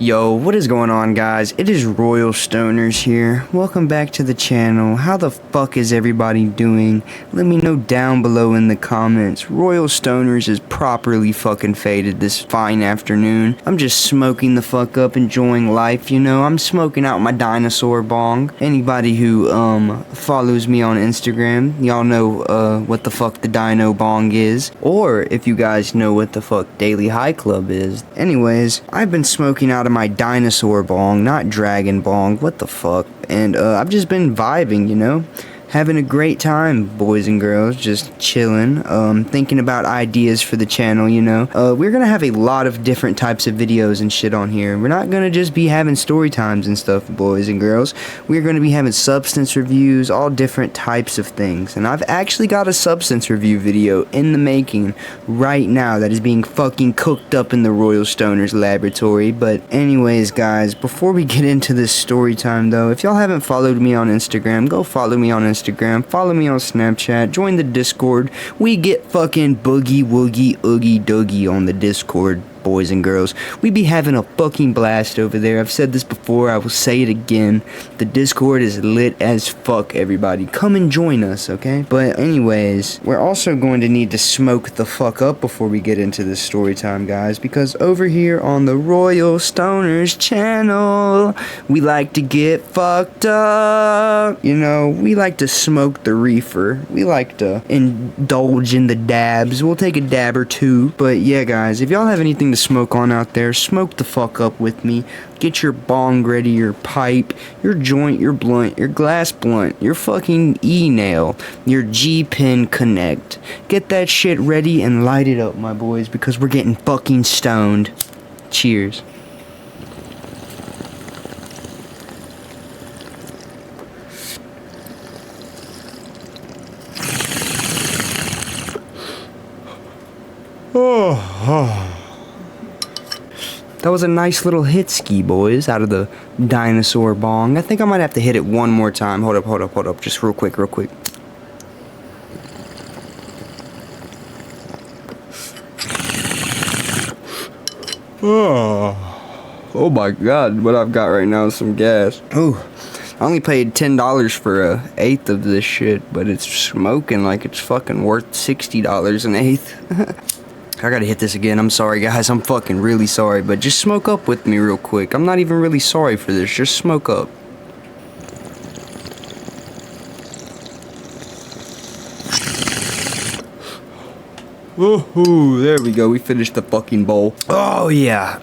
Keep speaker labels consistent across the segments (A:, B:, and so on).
A: Yo, what is going on, guys? It is RoyalStonerz here. Welcome back to the channel. How the fuck is everybody doing? Let me know down below in the comments. RoyalStonerz is properly fucking faded this fine afternoon. I'm just smoking the fuck up, enjoying life, you know. I'm smoking out my dinosaur bong. Anybody who follows me on Instagram, y'all know what the fuck the dino bong is. Or if you guys know what the fuck Daily High Club is. Anyways, I've been smoking out of my dinosaur bong, not dragon bong, what the fuck, and I've just been vibing, you know, having a great time, boys and girls, just chilling, thinking about ideas for the channel, you know. We're gonna have a lot of different types of videos and shit on here. We're not gonna just be having story times and stuff, boys and girls. We're gonna be having substance reviews, all different types of things, and I've actually got a substance review video in the making right now that is being fucking cooked up in the RoyalStonerz laboratory. But anyways, guys, before we get into this story time though, if y'all haven't followed me on Instagram, go follow me on Instagram, follow me on Snapchat, join the Discord. We get fucking boogie woogie oogie doogie on the Discord, boys and girls. We be having a fucking blast over there. I've said this before, I will say it again. The Discord is lit as fuck, everybody. Come and join us, okay? But anyways, we're also going to need to smoke the fuck up before we get into this story time, guys, because over here on the RoyalStonerz channel, we like to get fucked up. You know, we like to smoke the reefer. We like to indulge in the dabs. We'll take a dab or two. But yeah, guys, if y'all have anything to smoke on out there, smoke the fuck up with me. Get your bong ready, your pipe, your joint, your blunt, your glass blunt, your fucking e-nail, your G-Pin Connect. Get that shit ready and light it up, my boys, because we're getting fucking stoned. Cheers. That was a nice little hit ski, boys, out of the dinosaur bong. I think I might have to hit it one more time. Hold up. Just real quick. Oh my god, what I've got right now is some gas. Oh, I only paid $10 for an eighth of this shit, but it's smoking like it's fucking worth $60 an eighth. I gotta hit this again. I'm sorry, guys. I'm fucking really sorry, but just smoke up with me real quick. I'm not even really sorry for this. Just smoke up. Woohoo! There we go. We finished the fucking bowl. Oh, yeah.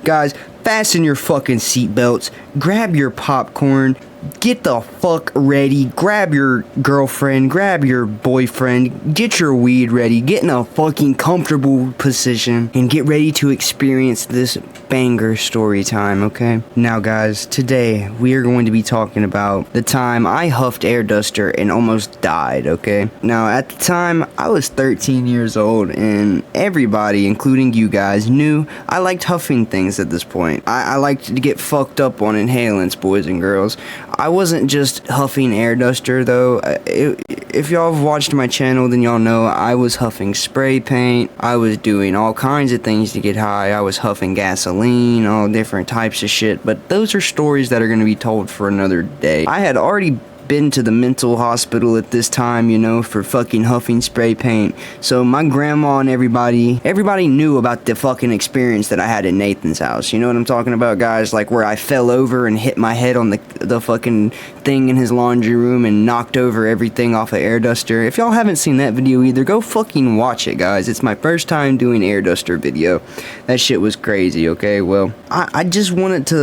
A: Guys, fasten your fucking seatbelts. Grab your popcorn. Get the fuck ready. Grab your girlfriend, grab your boyfriend, get your weed ready, get in a fucking comfortable position, and get ready to experience this banger story time, okay? Now, guys, today we are going to be talking about the time I huffed air duster and almost died, okay? Now, at the time, I was 13 years old, and everybody, including you guys, knew I liked huffing things at this point. I liked to get fucked up on inhalants, boys and girls. I wasn't just huffing air duster though. If y'all have watched my channel, then y'all know I was huffing spray paint. I was doing all kinds of things to get high. I was huffing gasoline, all different types of shit. But those are stories that are going to be told for another day. I had already been to the mental hospital at this time, you know, for fucking huffing spray paint. So my grandma and everybody knew about the fucking experience that I had in Nathan's house. You know what I'm talking about, guys? Like where I fell over and hit my head on the fucking thing in his laundry room and knocked over everything off of air duster. If y'all haven't seen that video either, go fucking watch it, guys. It's my first time doing air duster video. That shit was crazy, okay? Well, I just wanted to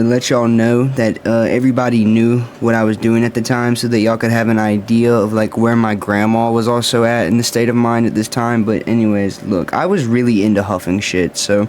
A: let y'all know that everybody knew what I was doing at the time, so that y'all could have an idea of like where my grandma was also at in the state of mind at this time. But anyways, look, I was really into huffing shit. So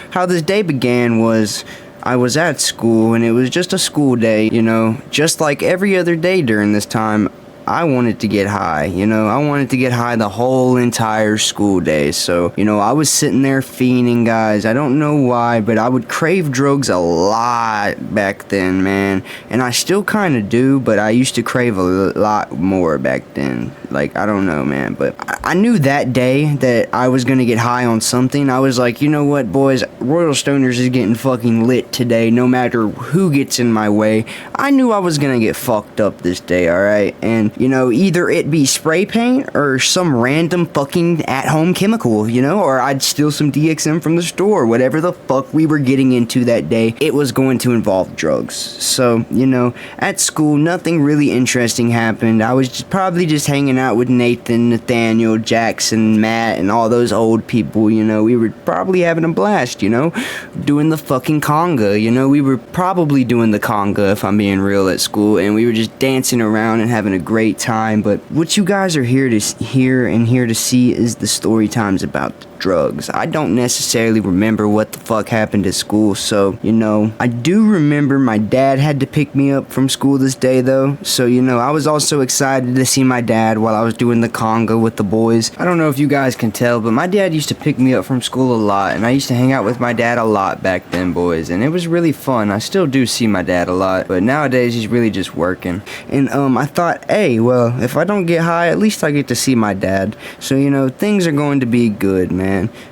A: how this day began was I was at school, and it was just a school day, you know, just like every other day during this time. I wanted to get high, you know, I wanted to get high the whole entire school day. So, you know, I was sitting there fiending, guys. I don't know why, but I would crave drugs a lot back then, man. And I still kind of do, but I used to crave a lot more back then. Like, I don't know, man, but I knew that day that I was gonna get high on something. I was like, you know what, boys, RoyalStonerz is getting fucking lit today, no matter who gets in my way. I knew I was gonna get fucked up this day, alright? And, you know, either it be spray paint or some random fucking at-home chemical, you know, or I'd steal some DXM from the store. Whatever the fuck we were getting into that day, it was going to involve drugs. So, you know, at school, nothing really interesting happened. I was probably just hanging out with Nathan, Nathaniel, Jackson, Matt, and all those old people, you know. We were probably having a blast, you know, doing the fucking conga, you know. We were probably doing the conga, if I'm being real, at school, and we were just dancing around and having a great time. But what you guys are here to hear and here to see is the story times about drugs. I don't necessarily remember what the fuck happened at school, so, you know, I do remember my dad had to pick me up from school this day, though. So, you know, I was also excited to see my dad while I was doing the conga with the boys. I don't know if you guys can tell, but my dad used to pick me up from school a lot, and I used to hang out with my dad a lot back then, boys, and it was really fun. I still do see my dad a lot, but nowadays he's really just working. And I thought, hey, well, if I don't get high, at least I get to see my dad. So, you know, things are going to be good, man.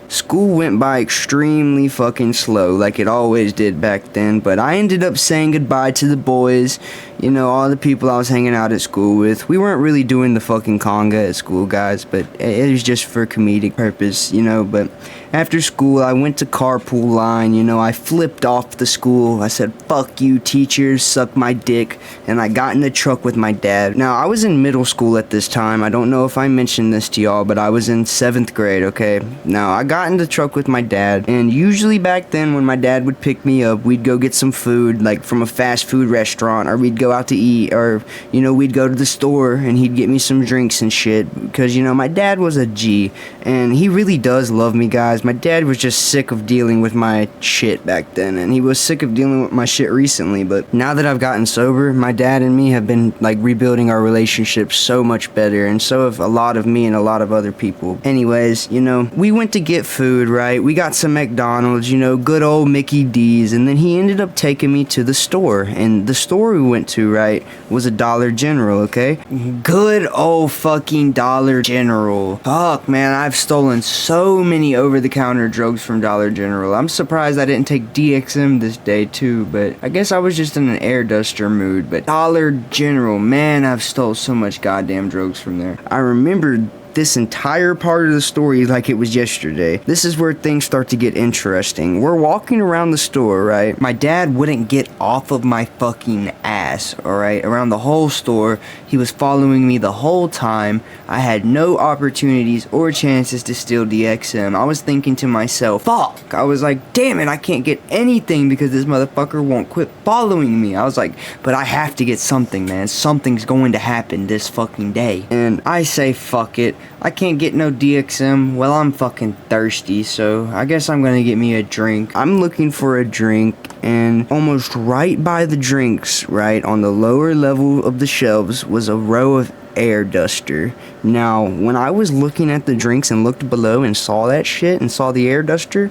A: School went by extremely fucking slow, like it always did back then, but I ended up saying goodbye to the boys, you know, all the people I was hanging out at school with. We weren't really doing the fucking conga at school, guys, but it was just for comedic purpose, you know. But after school, I went to carpool line, you know. I flipped off the school. I said, fuck you, teachers, suck my dick, and I got in the truck with my dad. Now, I was in middle school at this time. I don't know if I mentioned this to y'all, but I was in 7th grade, okay? Now, I got in the truck with my dad, and usually back then when my dad would pick me up, we'd go get some food, like from a fast food restaurant, or we'd go out to eat, or, you know, we'd go to the store and he'd get me some drinks and shit, because, you know, my dad was a G, and he really does love me, guys. My dad was just sick of dealing with my shit back then, and he was sick of dealing with my shit recently. But now that I've gotten sober, my dad and me have been like rebuilding our relationship so much better, and so have a lot of me and a lot of other people. Anyways, you know, we went to get food, right? We got some McDonald's, you know, good old Mickey D's, and then he ended up taking me to the store, and the store we went to, right, was a Dollar General, okay? Good old fucking Dollar General. Fuck, man, I've stolen so many over-the-counter drugs from Dollar General. I'm surprised I didn't take DXM this day, too, but I guess I was just in an air duster mood. But Dollar General, man, I've stole so much goddamn drugs from there. I remember this entire part of the story like it was yesterday. This is where things start to get interesting. We're walking around the store, right? My dad wouldn't get off of my fucking ass, alright? Around the whole store. He was following me the whole time. I had no opportunities or chances to steal DXM. I was thinking to myself, fuck. I was like, damn it, I can't get anything because this motherfucker won't quit following me. I was like, but I have to get something, man. Something's going to happen this fucking day. And I say, fuck it. I can't get no DXM. Well, I'm fucking thirsty, so I guess I'm gonna get me a drink. I'm looking for a drink, and almost right by the drinks, right, on the lower level of the shelves, was a row of air duster. Now, when I was looking at the drinks and looked below and saw that shit and saw the air duster,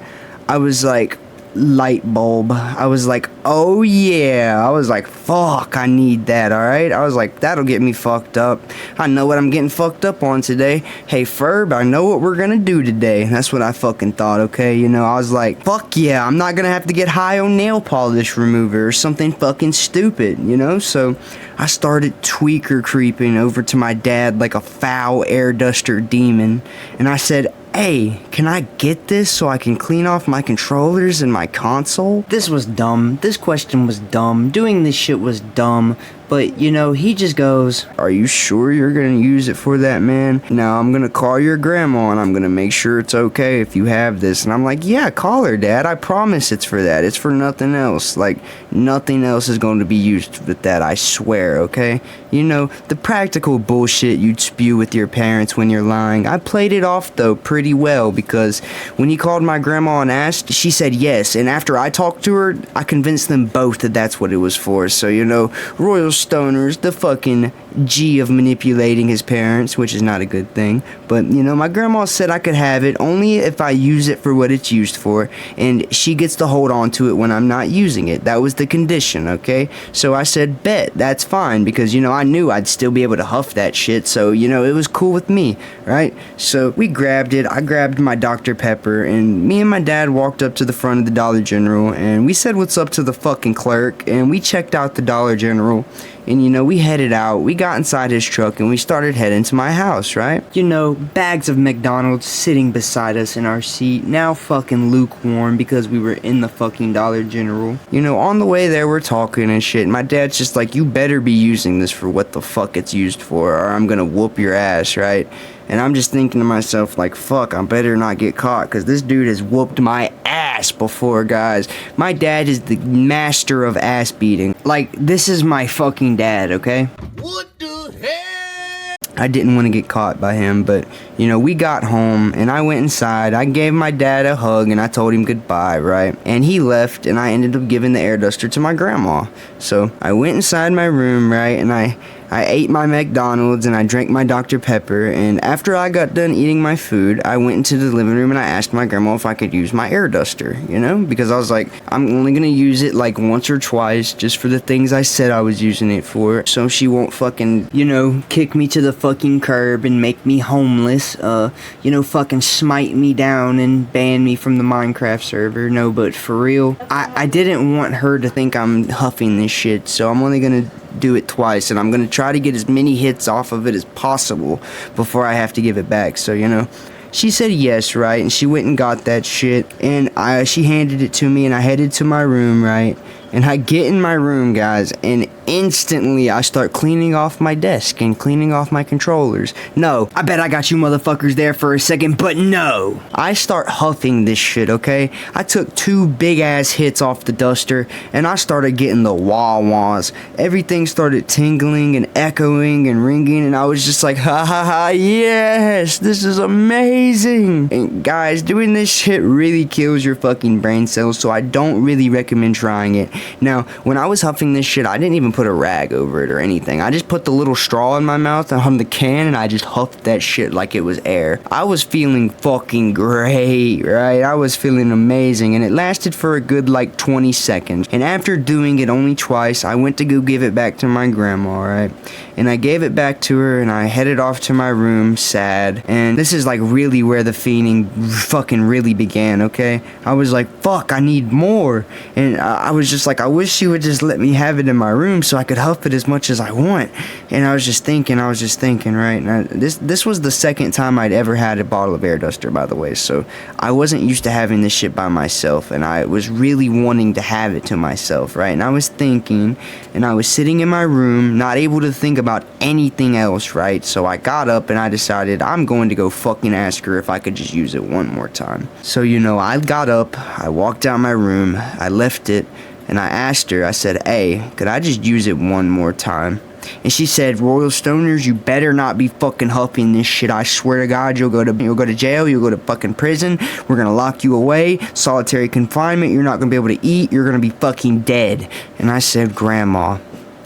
A: I was like, light bulb. I was like, oh yeah. I was like, fuck, I need that, alright? I was like, that'll get me fucked up. I know what I'm getting fucked up on today. Hey, Ferb, I know what we're gonna do today. That's what I fucking thought, okay? You know, I was like, fuck yeah, I'm not gonna have to get high on nail polish remover or something fucking stupid, you know? So I started tweaker creeping over to my dad like a foul air duster demon, and I said, hey, can I get this so I can clean off my controllers and my console? This was dumb. This question was dumb. Doing this shit was dumb. But, you know, he just goes, are you sure you're gonna use it for that, man? Now, I'm gonna call your grandma and I'm gonna make sure it's okay if you have this. And I'm like, yeah, call her, Dad. I promise it's for that. It's for nothing else. Like, nothing else is going to be used with that, I swear, okay? You know, the practical bullshit you'd spew with your parents when you're lying. I played it off, though, pretty well, because when he called my grandma and asked, she said yes. And after I talked to her, I convinced them both that that's what it was for. So, you know, RoyalStonerz, the fucking G of manipulating his parents, which is not a good thing. But, you know, my grandma said I could have it only if I use it for what it's used for, and she gets to hold on to it when I'm not using it. That was the condition, okay? So I said, bet, that's fine, because, you know, I knew I'd still be able to huff that shit, so, you know, it was cool with me, right? So we grabbed it. I grabbed my Dr. Pepper, and me and my dad walked up to the front of the Dollar General, and we said what's up to the fucking clerk, and we checked out the Dollar General. And, you know, we headed out, we got inside his truck, and we started heading to my house, right? You know, bags of McDonald's sitting beside us in our seat, now fucking lukewarm because we were in the fucking Dollar General. You know, on the way there, we're talking and shit. My dad's just like, you better be using this for what the fuck it's used for, or I'm gonna whoop your ass, right? And I'm just thinking to myself, like, fuck, I better not get caught, because this dude has whooped my ass before, guys. My dad is the master of ass beating. Like, this is my fucking dad, okay? What the hell? I didn't want to get caught by him, but, you know, we got home, and I went inside. I gave my dad a hug, and I told him goodbye, right? And he left, and I ended up giving the air duster to my grandma. So, I went inside my room, right, and I ate my McDonald's and I drank my Dr. Pepper, and after I got done eating my food, I went into the living room and I asked my grandma if I could use my air duster, you know, because I was like, I'm only gonna use it like once or twice just for the things I said I was using it for, so she won't fucking, you know, kick me to the fucking curb and make me homeless, you know, fucking smite me down and ban me from the Minecraft server. No, but for real, I didn't want her to think I'm huffing this shit, so I'm only gonna do it twice, and I'm gonna try to get as many hits off of it as possible before I have to give it back. So, you know, she said yes, right, and she went and got that shit, and she handed it to me, and I headed to my room, right, and I get in my room, guys, and instantly I start cleaning off my desk and cleaning off my controllers. No, I bet I got you motherfuckers there for a second, but no. I start huffing this shit, okay? I took 2 big ass hits off the duster, and I started getting the wah-wahs. Everything started tingling and echoing and ringing, and I was just like, ha ha ha, yes, this is amazing. And guys, doing this shit really kills your fucking brain cells, so I don't really recommend trying it. Now, when I was huffing this shit, I didn't even put a rag over it or anything. I just put the little straw in my mouth on the can, and I just huffed that shit like it was air. I was feeling fucking great, right? I was feeling amazing, and it lasted for a good like 20 seconds. And after doing it only twice, I went to go give it back to my grandma, right? And I gave it back to her, and I headed off to my room sad. And this is like really where the fiending fucking really began, okay? I was like, fuck, I need more. And I was just like, I wish she would just let me have it in my room so I could huff it as much as I want. And I was just thinking, right? And this was the second time I'd ever had a bottle of air duster, by the way. So I wasn't used to having this shit by myself, and I was really wanting to have it to myself, right? And I was thinking, and I was sitting in my room, not able to think about anything else, right? So I got up and I decided I'm going to go fucking ask her if I could just use it one more time. So, you know, I got up, I walked out my room, I left it, and I asked her, I said, hey, could I just use it one more time? And she said, RoyalStonerz, you better not be fucking huffing this shit. I swear to God, you'll go to jail, you'll go to fucking prison, we're gonna lock you away, solitary confinement, you're not gonna be able to eat, you're gonna be fucking dead. And I said, Grandma,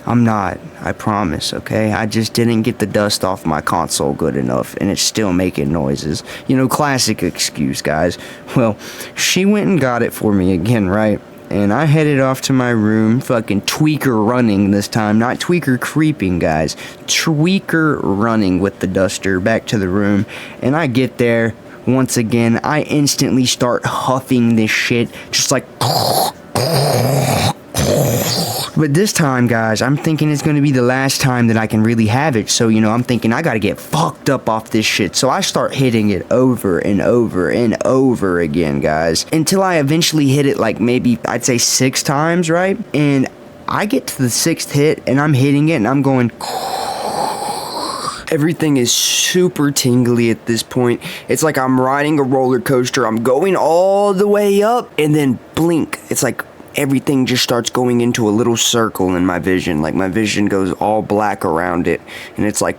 A: I'm not, I promise, okay? I just didn't get the dust off my console good enough, and it's still making noises. You know, classic excuse, guys. Well, she went and got it for me again, right? And I headed off to my room, fucking tweaker running this time, not tweaker creeping, guys. Tweaker running with the duster back to the room, and I get there, once again, I instantly start huffing this shit, just like... But this time, guys, I'm thinking it's going to be the last time that I can really have it. So, you know, I'm thinking I got to get fucked up off this shit. So I start hitting it over and over and over again, guys. Until I eventually hit it like maybe, I'd say 6 times, right? And I get to the 6th hit and I'm hitting it and I'm going... Everything is super tingly at this point. It's like I'm riding a roller coaster. I'm going all the way up and then blink. It's like... everything just starts going into a little circle in my vision. Like, my vision goes all black around it. And it's like...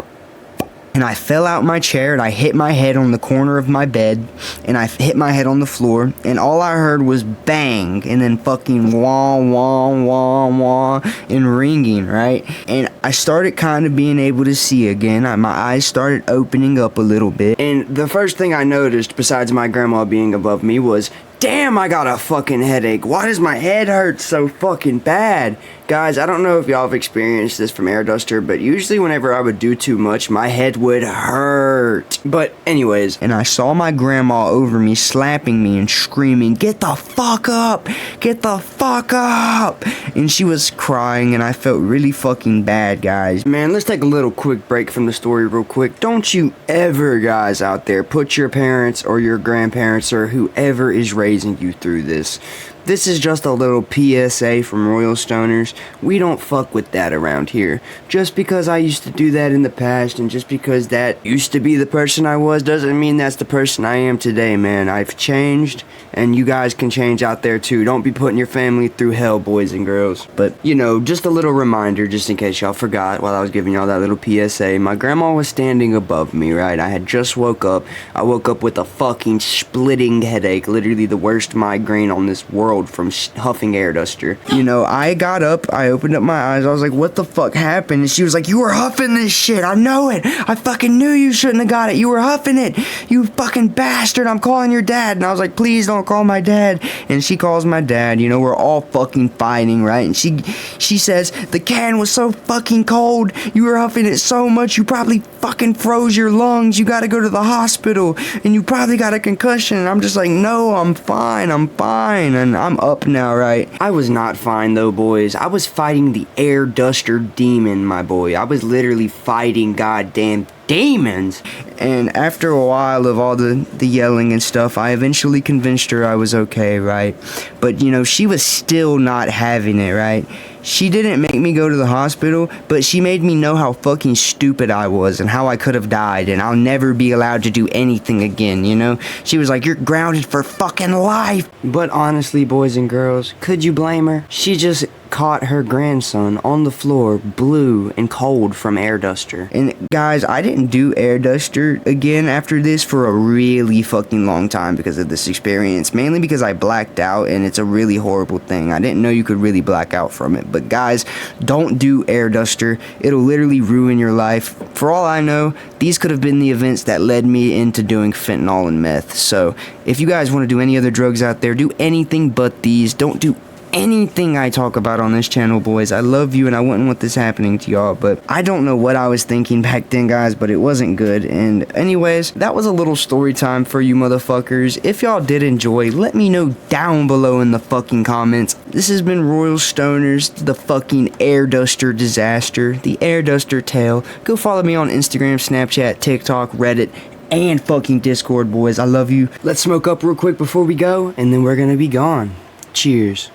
A: And I fell out my chair, and I hit my head on the corner of my bed. And I hit my head on the floor. And all I heard was bang. And then fucking wah, wah, wah, wah. And ringing, right? And I started kind of being able to see again. My eyes started opening up a little bit. And the first thing I noticed, besides my grandma being above me, was, damn, I got a fucking headache. Why does my head hurt so fucking bad? Guys, I don't know if y'all have experienced this from air duster, but usually whenever I would do too much, my head would hurt. But anyways, and I saw my grandma over me slapping me and screaming, get the fuck up! Get the fuck up! And she was crying and I felt really fucking bad, guys. Man, let's take a little quick break from the story real quick. Don't you ever, guys out there, put your parents or your grandparents or whoever is raising you through this. This is just a little PSA from RoyalStonerz. We don't fuck with that around here. Just because I used to do that in the past and just because that used to be the person I was doesn't mean that's the person I am today, man. I've changed and you guys can change out there too. Don't be putting your family through hell, boys and girls. But, you know, just a little reminder just in case y'all forgot while I was giving y'all that little PSA. My grandma was standing above me, right? I had just woke up. I woke up with a fucking splitting headache. Literally the worst migraine on this world from huffing air duster. You know, I got up, I opened up my eyes, I was like, what the fuck happened? And she was like, you were huffing this shit, I know it, I fucking knew you shouldn't have got it, you were huffing it, you fucking bastard, I'm calling your dad. And I was like, please don't call my dad. And she calls my dad, you know, we're all fucking fighting, right? And she says, the can was so fucking cold, you were huffing it so much, you probably fucking froze your lungs, you gotta go to the hospital, and you probably got a concussion. And I'm just like, no, I'm fine, and I'm up now, right? I was not fine though, boys. I was fighting the air duster demon, my boy. I was literally fighting goddamn demons. And after a while of all the yelling and stuff, I eventually convinced her I was okay, right? But, you know, she was still not having it, right? She didn't make me go to the hospital, but she made me know how fucking stupid I was and how I could have died and I'll never be allowed to do anything again, you know? She was like, you're grounded for fucking life. But honestly, boys and girls, could you blame her? She just caught her grandson on the floor, blue and cold from air duster. And guys, I didn't do air duster again after this for a really fucking long time because of this experience, mainly because I blacked out and it's a really horrible thing. I didn't know you could really black out from it. But guys, don't do air duster. It'll literally ruin your life. For all I know, these could have been the events that led me into doing fentanyl and meth. So if you guys want to do any other drugs out there, do anything but these. Don't do anything I talk about on this channel, boys. I love you and I wouldn't want this happening to y'all, but I don't know what I was thinking back then, guys, but it wasn't good. And anyways, that was a little story time for you motherfuckers. If y'all did enjoy, let me know down below in the fucking comments. This has been RoyalStonerz, the fucking air duster disaster, the air duster tale. Go follow me on Instagram, Snapchat, TikTok, Reddit, and fucking Discord, boys. I love you. Let's smoke up real quick before we go, and then we're gonna be gone. Cheers.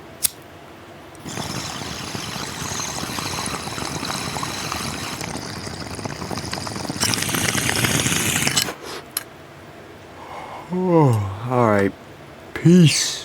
A: Oh, all right. Peace.